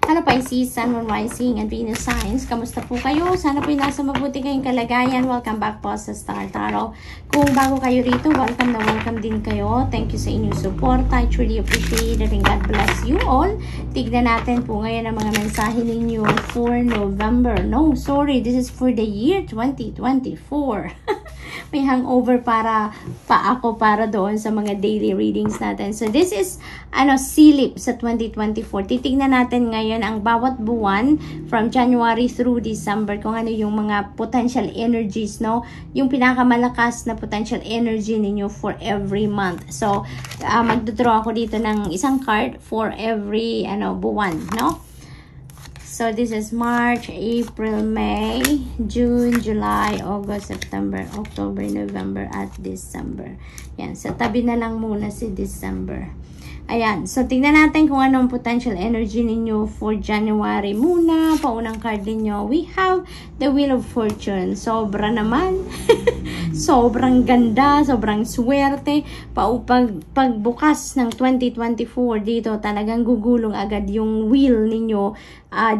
Hello Pisces, Sun, Moon, Rising, and Venus signs. Kamusta po kayo? Sana po nasa mabuti kayong kalagayan. Welcome back po sa Star Tarot. Kung bago kayo rito, welcome na welcome din kayo. Thank you sa inyong support. I truly appreciate it and God bless you all. Tignan natin po ngayon ang mga mensahe ninyo for November. No, sorry, this is for the year 2024. May hangover para doon sa mga daily readings natin. So this is silip sa 2024. Titingnan natin ngayon ang bawat buwan from January through December kung ano yung mga potential energies, no? Yung pinakamalakas na potential energy ninyo for every month. So magdodraw ako dito ng isang card for every buwan, no? So, this is March, April, May, June, July, August, September, October, November, at December. Yan. So, tabi na lang muna si December. Ayan. So, tingnan natin kung anong potential energy ninyo for January muna. Paunang card ninyo, we have the Wheel of Fortune. Sobra naman. Sobrang ganda, sobrang swerte. Pagbukas ng 2024 dito, talagang gugulong agad yung wheel ninyo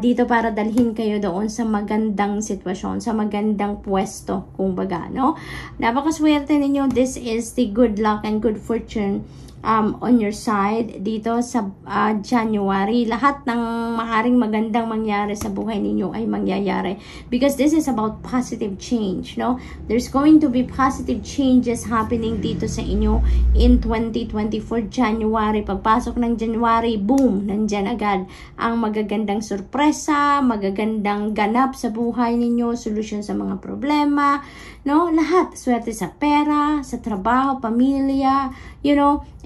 dito para dalhin kayo doon sa magandang sitwasyon, sa magandang pwesto, kumbaga, no? Napakaswerte ninyo. This is the good luck and good fortune on your side dito sa January. Lahat ng maaring magandang mangyari sa buhay ninyo ay mangyayari because this is about positive change, no? There's going to be positive changes happening dito sa inyo in 2024 January. Pagpasok ng January, boom, nandyan agad ang magagandang sorpresa, magagandang ganap sa buhay ninyo, solusyon sa mga problema, no? Lahat, swerte sa pera, sa trabaho, pamilya,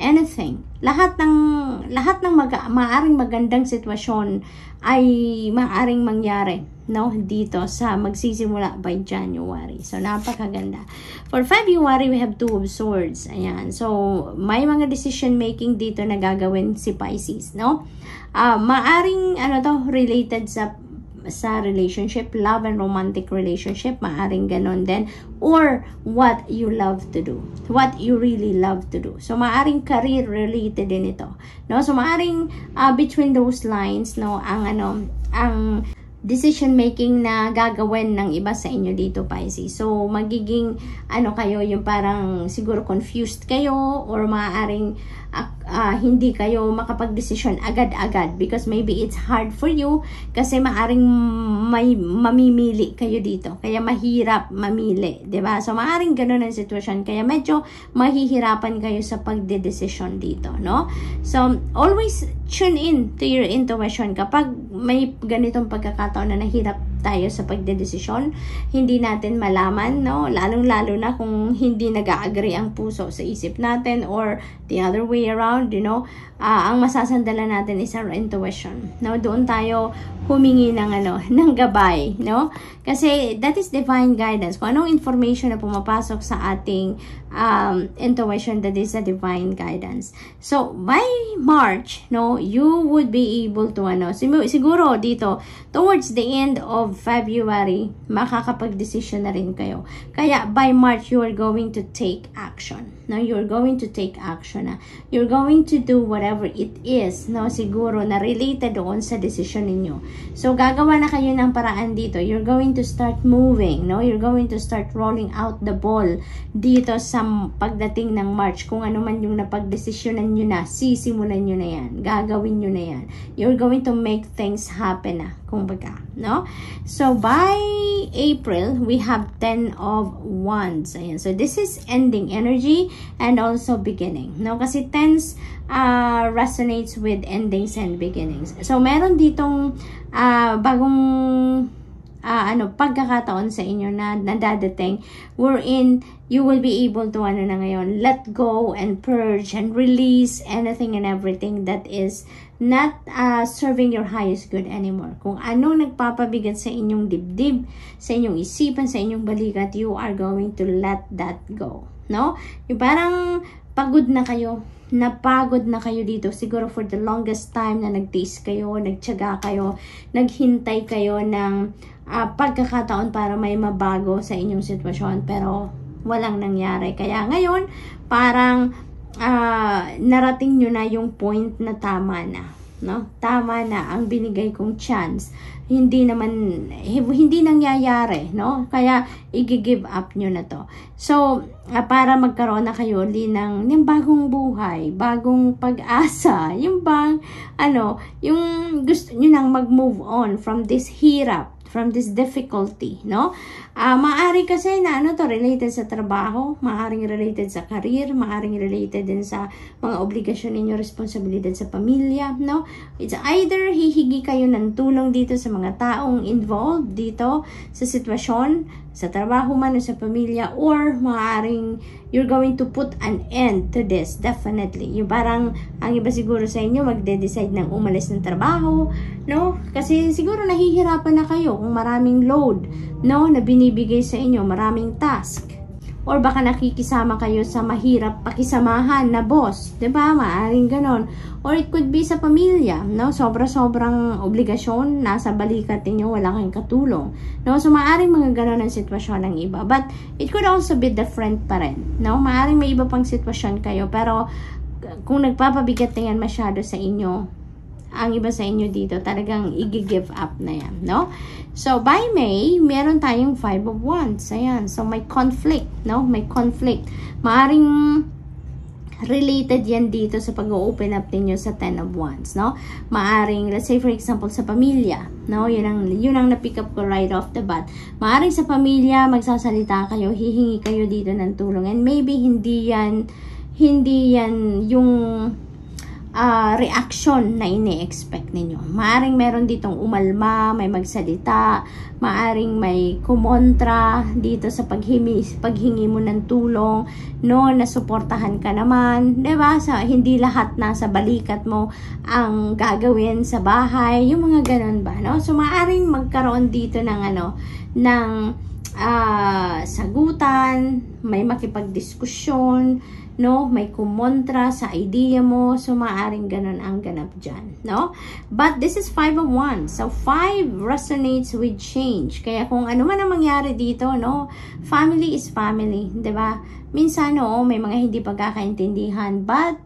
anything. Lahat ng maaring magandang sitwasyon ay maaring mangyari, no? Dito sa magsisimula by January. So, napakaganda. For February, we have Two of Swords. Ayan. So, may mga decision making dito na gagawin si Pisces, no? Maaring, related sa relationship, love and romantic relationship, maaring ganon din, or what you love to do, what you really love to do. So maaring career related din ito, no? So maaring between those lines, no, ang decision making na gagawin ng iba sa inyo dito, Pisces. So magiging kayo, yung parang siguro confused kayo, or maaaring hindi kayo makapag-desisyon agad-agad because maybe it's hard for you kasi maaring may mamimili kayo dito. Kaya mahirap mamili, 'di ba? So maaring ganoon ang sitwasyon kaya medyo mahihirapan kayo sa pagdedesisyon dito, no? So always tune in to your intuition kapag may ganitong pagkakataon na nahirap tayo sa pagdedesisyon, hindi natin malaman, no? Lalong-lalo na kung hindi nag-agree ang puso sa isip natin or the other way around, ang masasandalan natin is our intuition, no? Doon tayo humingi ng gabay, no? Kasi that is divine guidance. Kung anong information na pumapasok sa ating intuition, that is a divine guidance. So by March, no, you would be able to siguro dito towards the end of February, makakapag-decision na rin kayo. Kaya by March, you are going to take action. No, you're going to take action na. You're going to do whatever it is, no, siguro na related doon sa decision ninyo. So gagawa na kayo ng paraan dito. You're going to start moving, no? You're going to start rolling out the ball dito sa pagdating ng March. Kung ano man yung napagdesisyonan nyo na, sisimulan nyo na yan. Gagawin nyo na yan. You're going to make things happen na, kumbaga, no? So by April, we have 10 of Wands. Ayan. So this is ending energy and also beginning, no? Kasi 10s resonates with endings and beginnings. So meron ditong bagong pagkakataon sa inyo na nadadating wherein you will be able to ngayon let go and purge and release anything and everything that is not serving your highest good anymore. Kung anong nagpapabigat sa inyong dibdib, sa inyong isipan, sa inyong balikat, you are going to let that go, no? Yung parang pagod na kayo, napagod na kayo dito siguro for the longest time na nagtiis kayo, nagtiyaga kayo, naghintay kayo ng pagkakataon para may mabago sa inyong sitwasyon pero walang nangyari. Kaya ngayon parang narating nyo na yung point na tama na. no? Tama na ang binigay kong chance. Hindi nangyayari, no? Kaya i-give up nyo na to. So, para magkaroon na kayo ng bagong buhay, bagong pag-asa, yung yung gusto nyo nang mag-move on from this hirap, from this difficulty, no? Maaari kasi na related sa trabaho, maaring related sa career, maaring related din sa mga obligasyon ninyo, responsibilidad sa pamilya, no? It's either hihingi kayo ng tulong dito sa mga taong involved dito sa sitwasyon, sa trabaho man o sa pamilya, or maaring you're going to put an end to this, definitely. Yung parang, ang iba siguro sa inyo, magde-decide ng umalis ng trabaho, no? Kasi siguro nahihirapan na kayo kung maraming load, no? Na binibigay sa inyo, maraming task. Or baka nakikisama kayo sa mahirap pakisamahan na boss, 'di ba? Maaring ganon. Or it could be sa pamilya, no? Sobra-sobrang obligasyon, nasa balikat niyo, wala kayong katulong, no? So maaring mga ganon ang sitwasyon ng iba. But it could also be different pa rin, no? Maaring may iba pang sitwasyon kayo, pero kung nagpapabigat na yan masyado sa inyo, ang iba sa inyo dito, talagang i-give up na yan, no? So, by May, meron tayong 5 of Wands. Ayan. So, may conflict, no? May conflict. Maaring related yan dito sa pag-open up ninyo sa 10 of Wands, no? Maaring, let's say for example, sa pamilya, no? Yun ang na-pick up ko right off the bat. Maaring sa pamilya, magsasalita kayo, hihingi kayo dito ng tulong. And maybe hindi yan yung reaction na ini-expect ninyo. Maaring meron ditong umalma, may magsalita, maaring may kumontra dito sa paghingi mo ng tulong, no, na suportahan ka naman, 'di ba? Sa hindi lahat nasa balikat mo ang gagawin sa bahay, yung mga ganun ba, no? So maaring magkaroon dito ng sagutan, may makipagdiskusyon, no, may kumontra sa idea mo, so maaring ganun ang ganap dyan, no? But this is 5 of Wands, so 5 resonates with change, kaya kung ano man ang mangyari dito, no, family is family, diba? Minsan, no, may mga hindi pagkakaintindihan, but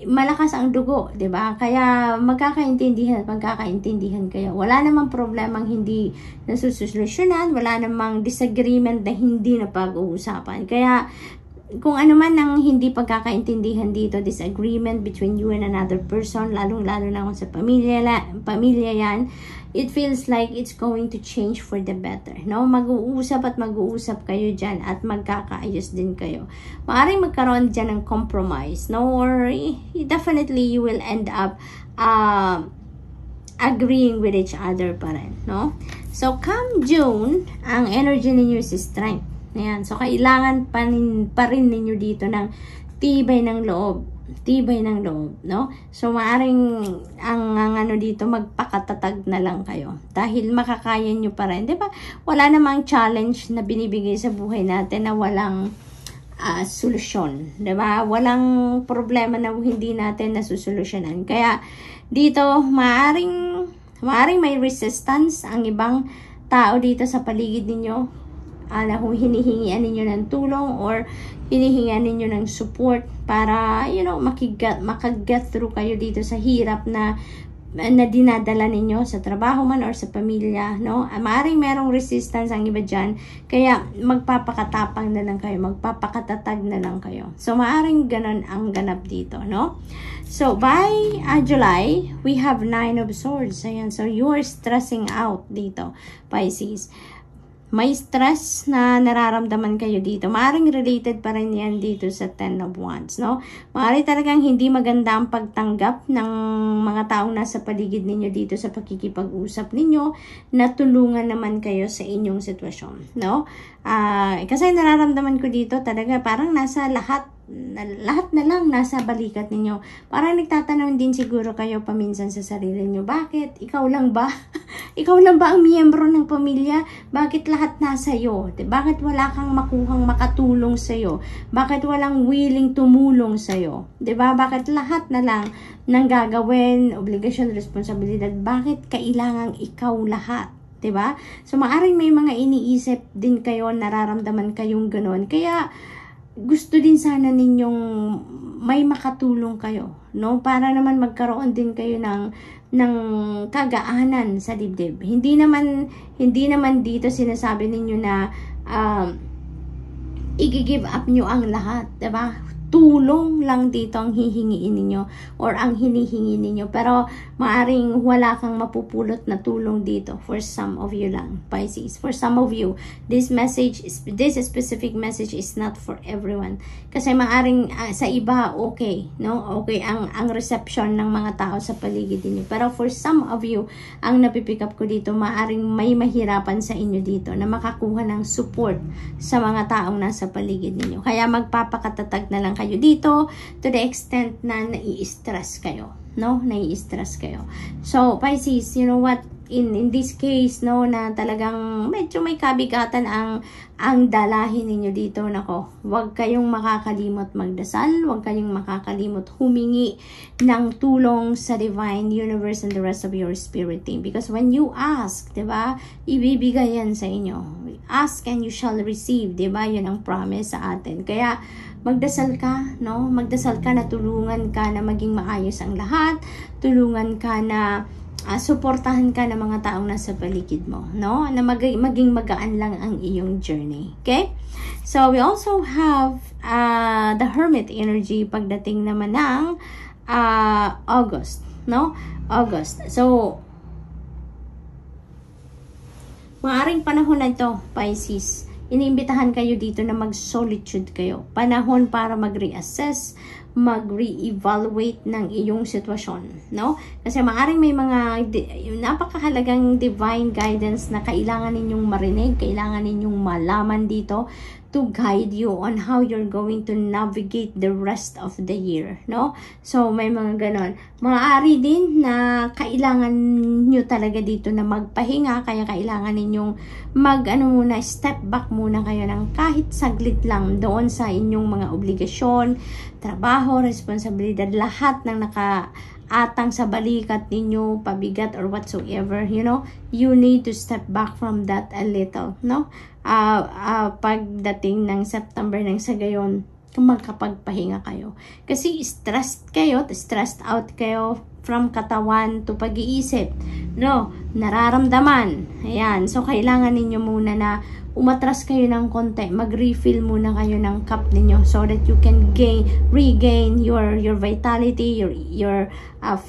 malakas ang dugo, 'di ba? Kaya magkakaintindihan kayo. Wala namang problemang hindi nasusolusyonan, wala namang disagreement na hindi na pag-uusapan. Kaya kung ano man ang hindi pagkakaintindihan dito, disagreement between you and another person, lalong-lalo na kung sa pamilya yan, it feels like it's going to change for the better, no? Mag-uusap kayo dyan at magkakaayos din kayo. Maaring magkaroon dyan ng compromise, no? Or definitely you will end up agreeing with each other pa rin, no? So come June, ang energy ninyo is strength. Ayan. So, kailangan pa rin ninyo dito ng tibay ng loob, no? So, maaring ang dito, magpakatatag na lang kayo. Dahil makakaya nyo pa rin. Diba? Wala namang challenge na binibigay sa buhay natin na walang solusyon. Diba? Walang problema na hindi natin nasusolusyonan. Kaya, dito, maaring may resistance ang ibang tao dito sa paligid ninyo. Kung hinihingian ninyo ng tulong or hinihingian ninyo ng support para, makaget through kayo dito sa hirap na dinadala ninyo sa trabaho man or sa pamilya, no? Maaaring merong resistance ang iba dyan, kaya magpapakatapang na lang kayo, magpapakatatag na lang kayo. So, maaaring ganon ang ganap dito, no? So, by July, we have 9 of Swords. Ayan, so you are stressing out dito, Pisces. May stress na nararamdaman kayo dito. Maaring related pa rin yan dito sa 10 of Wands, no? Maaring talagang hindi maganda ang pagtanggap ng mga taong nasa paligid ninyo dito sa pakikipag-usap ninyo na tulungan naman kayo sa inyong sitwasyon, no? Kasi nararamdaman ko dito talaga parang nasa lahat na lang nasa balikat ninyo. Parang nagtatanong din siguro kayo paminsan sa sarili niyo, bakit? Ikaw lang ba? Ikaw lang ba ang miyembro ng pamilya? Bakit lahat nasa iyo? Bakit wala kang makuhang makatulong sa iyo? Bakit walang willing tumulong sa iyo? 'Di ba? Bakit lahat na lang nang gagawin, obligasyon, responsibilidad? Bakit kailangang ikaw lahat? 'Di ba? So maaring may mga iniisip din kayo, nararamdaman kayong ganoon. Kaya gusto din sana ninyong may makatulong kayo, no? Para naman magkaroon din kayo ng kagaanan sa dibdib. Hindi naman dito sinasabi ninyo na i-give up nyo ang lahat, diba? Tulong lang dito ang hihingiin ninyo or ang hinihingi ninyo, pero maaring wala kang mapupulot na tulong dito for some of you lang, Pisces. For some of you, this specific message is not for everyone, kasi maaring sa iba okay, no? Okay ang reception ng mga tao sa paligid niyo, pero for some of you, ang napipick up ko dito, maaring may mahirapan sa inyo dito na makakuha ng support sa mga taong nasa paligid niyo, kaya magpapakatatag na lang kayo dito to the extent na nai-stress kayo, no? Nai-stress kayo. So, Pisces, you know what? In this case, no, na talagang medyo may kabigatan ang dalahin ninyo dito, nako, huwag kayong makakalimot magdasal, huwag kayong makakalimot humingi ng tulong sa divine universe and the rest of your spirit team, because when you ask, diba, ibibigay yan sa inyo. Ask and you shall receive, diba? Yun ang promise sa atin. Kaya magdasal ka, no? Magdasal ka na tulungan ka na maging maayos ang lahat, tulungan ka na suportahan ka ng mga taong nasa paligid mo, no? Na maging magaan lang ang iyong journey. Okay? So, we also have the Hermit energy pagdating naman ng August, no? August. So, maaring panahon na ito, Pisces, iniimbitahan kayo dito na mag-solitude kayo. Panahon para mag-reassess, mag-re-evaluate ng iyong sitwasyon, no? Kasi maaring may mga napakahalagang divine guidance na kailangan ninyong marinig, kailangan ninyong malaman dito to guide you on how you're going to navigate the rest of the year, no? So, may mga ganon. Maaari din na kailangan nyo talaga dito na magpahinga, kaya kailangan ninyong step back muna kayo ng kahit saglit lang doon sa inyong mga obligasyon, trabaho, responsibilidad, lahat ng nakaatang sa balikat ninyo, pabigat or whatsoever, you know, you need to step back from that a little, no? Pagdating ng September ng sa gayon, magkapagpahinga kayo. Kasi stressed out kayo from katawan to pag-iisip, no? Nararamdaman. Ayan. So, kailangan ninyo muna na umatras kayo ng konti, mag-refill muna kayo ng cup ninyo so that you can regain your vitality, your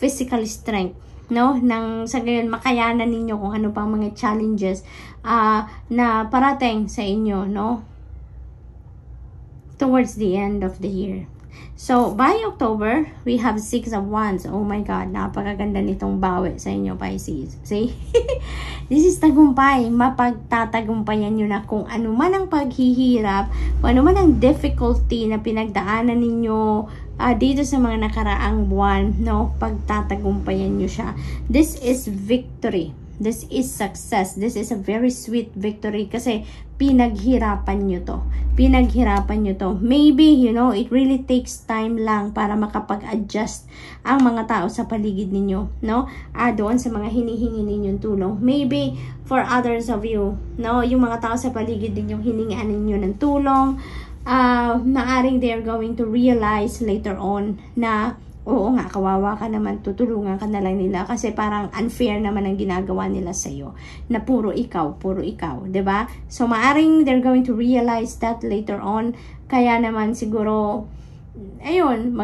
physical strength, no? Nang sa gayon makayanan ninyo kung ano pang mga challenges na parating sa inyo, no? Towards the end of the year. So, by October, we have 6 of Wands. Oh my God, napakaganda nitong bawi sa inyo, Pisces. See? This is tagumpay. Mapagtatagumpayan nyo na kung ano man ang paghihirap, kung ano man ang difficulty na pinagdaanan ninyo dito sa mga nakaraang buwan, no? Pagtatagumpayan nyo siya. This is victory. This is success. This is a very sweet victory kasi pinaghirapan nyo to. Pinaghirapan nyo to. Maybe, you know, it really takes time lang para makapag-adjust ang mga tao sa paligid ninyo, no? Doon sa mga hinihingi ninyong tulong. Maybe, for others of you, no? Yung mga tao sa paligid ninyong hiningaan ninyo ng tulong, maaring they're going to realize later on na oo nga, kawawa ka naman, tutulungan ka na lang nila kasi parang unfair naman ang ginagawa nila sa'yo na puro ikaw, 'di ba? So, maaring they're going to realize that later on, kaya naman siguro ayun,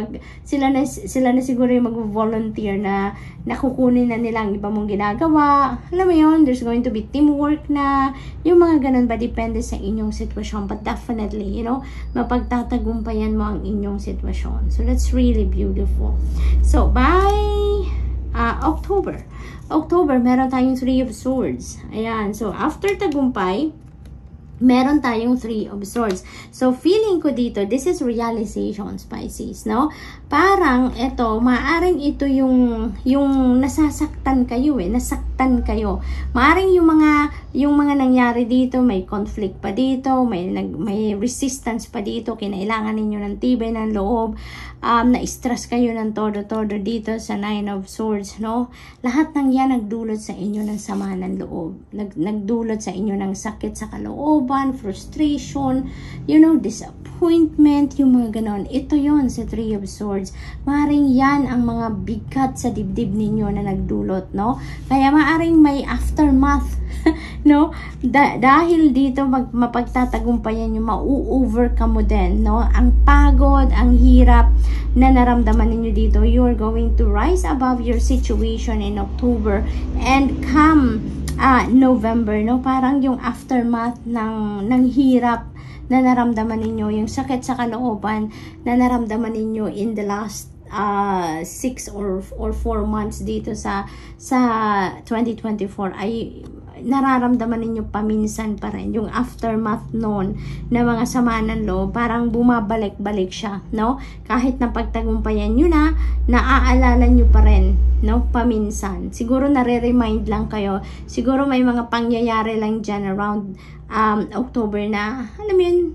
sila na siguro yung mag-volunteer na nakukunin na nila ang iba mong ginagawa. Alam mo yun, there's going to be teamwork na, yung mga ganun ba, depende sa inyong sitwasyon. But definitely, you know, mapagtatagumpayan mo ang inyong sitwasyon. So, that's really beautiful. So, by October, meron tayong 3 of Swords. Ayan, so after tagumpay, meron tayong 3 of Swords. So, feeling ko dito, this is realization, Pisces, no? Parang, maaring ito yung nasasaktan kayo, nasaktan kayo. Maaring yung mga nangyari dito, may conflict pa dito, may resistance pa dito, kinailangan ninyo ng tibay ng loob, na-stress kayo ng todo-todo dito sa 9 of Swords, no? Lahat ng yan nagdulot sa inyo ng sama ng loob. Nagdulot sa inyo ng sakit sa kaloob, kalooban, frustration, you know, disappointment, yung mga ganon. Ito yon sa Three of Swords. Maaring yan ang mga bigat sa dibdib ninyo na nagdulot, no? Kaya maaring may aftermath, no? Dahil dito mapagtatagumpayan nyo, ma-overcome mo din, no? Ang pagod, ang hirap na naramdaman ninyo dito, you're going to rise above your situation in October and come November, no? Parang yung aftermath ng hirap na naramdaman ninyo, yung sakit sa kalooban na naramdaman ninyo in the last 6 or 4 months dito sa 2024 ay nararamdaman ninyo paminsan pa rin yung aftermath noon na mga sama ng loob, parang bumabalik-balik siya, no? Kahit na pagtagumpayan nyo na, naaalala nyo pa rin, no? Paminsan. Siguro nare-remind lang kayo, siguro may mga pangyayari lang dyan around October na, alam mo yun,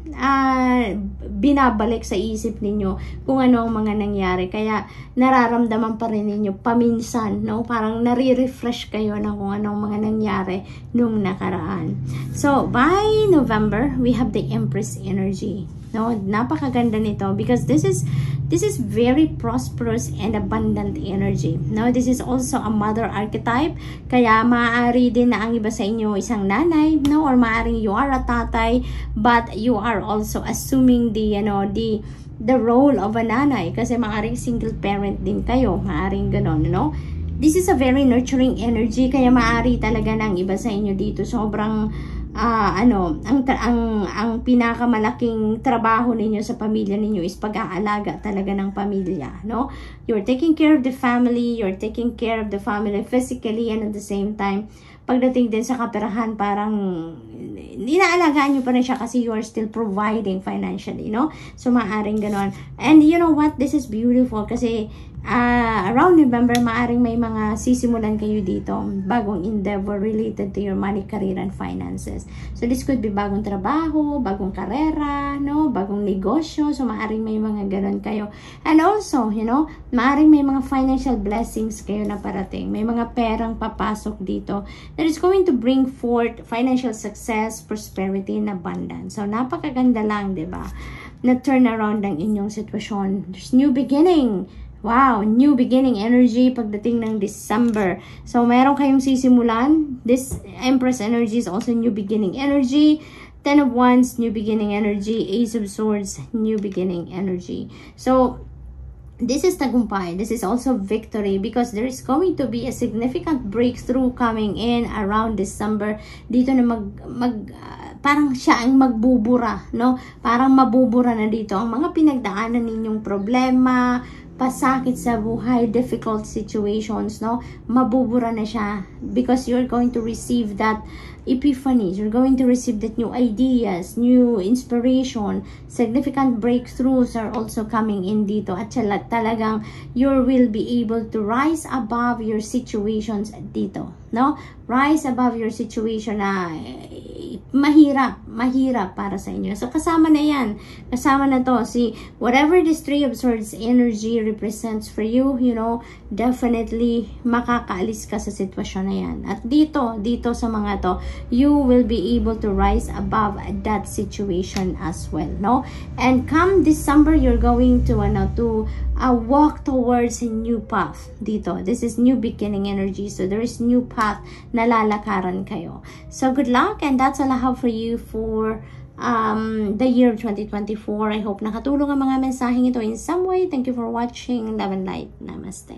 binabalik sa isip ninyo kung ano ang mga nangyari. Kaya nararamdaman pa rin ninyo paminsan, no? Parang nare-refresh kayo ng kung anong mga nangyari nung nakaraan. So, by November, we have the Empress energy. No, napakaganda nito because this is very prosperous and abundant energy. No, this is also a mother archetype. Kaya maaari din na ang iba sa inyo isang nanay, no, or maaring you are a tatay, but you are also assuming the the role of a nanay kasi maaring single parent din kayo, maaring ganon, no? This is a very nurturing energy kaya maaari talaga ng iba sa inyo dito sobrang ang pinakamalaking trabaho ninyo sa pamilya ninyo is pag-aalaga talaga ng pamilya, no? You're taking care of the family, you're taking care of the family physically, and at the same time, pagdating din sa kaperahan, parang inaalagaan nyo pa rin siya kasi you are still providing financially, no? So, maaring ganon. And you know what? This is beautiful kasi around November, maaring may mga sisimulan kayo dito, bagong endeavor related to your money, career, and finances. So, this could be bagong trabaho, bagong karera, no? Bagong negosyo. So, maaring may mga ganon kayo. And also, you know, maaring may mga financial blessings kayo na parating. May mga perang papasok dito that is going to bring forth financial success, prosperity, and abundance. So, napakaganda lang, diba? Na turn around ang inyong sitwasyon. There's new beginning. Wow, new beginning energy pagdating ng December. So, meron kayong sisimulan. This Empress energy is also new beginning energy. 10 of Wands, new beginning energy. Ace of Swords, new beginning energy. So, this is tagumpay. This is also victory because there is going to be a significant breakthrough coming in around December. Dito na parang siya ang magbubura, no? Parang mabubura na dito ang mga pinagdaanan ninyong problema, pasakit sa buhay, difficult situations, no? Mabubura na siya because you're going to receive that epiphanies. You're going to receive that new ideas, new inspiration, significant breakthroughs are also coming in dito. At talagang you will be able to rise above your situations dito, no? Rise above your situation na mahirap para sa inyo. So, kasama na yan. Kasama na to. See, whatever this Three of Swords energy represents for you, you know, definitely makakaalis ka sa sitwasyon na yan. At dito sa mga to, you will be able to rise above that situation as well, no? And come December, you're going to walk towards a new path dito. This is new beginning energy. So, there is new path na lalakaran kayo. So, good luck, and that's all I have for you for the year of 2024. I hope nakatulong ang mga mensaheng ito in some way. Thank you for watching. Love and light. Namaste.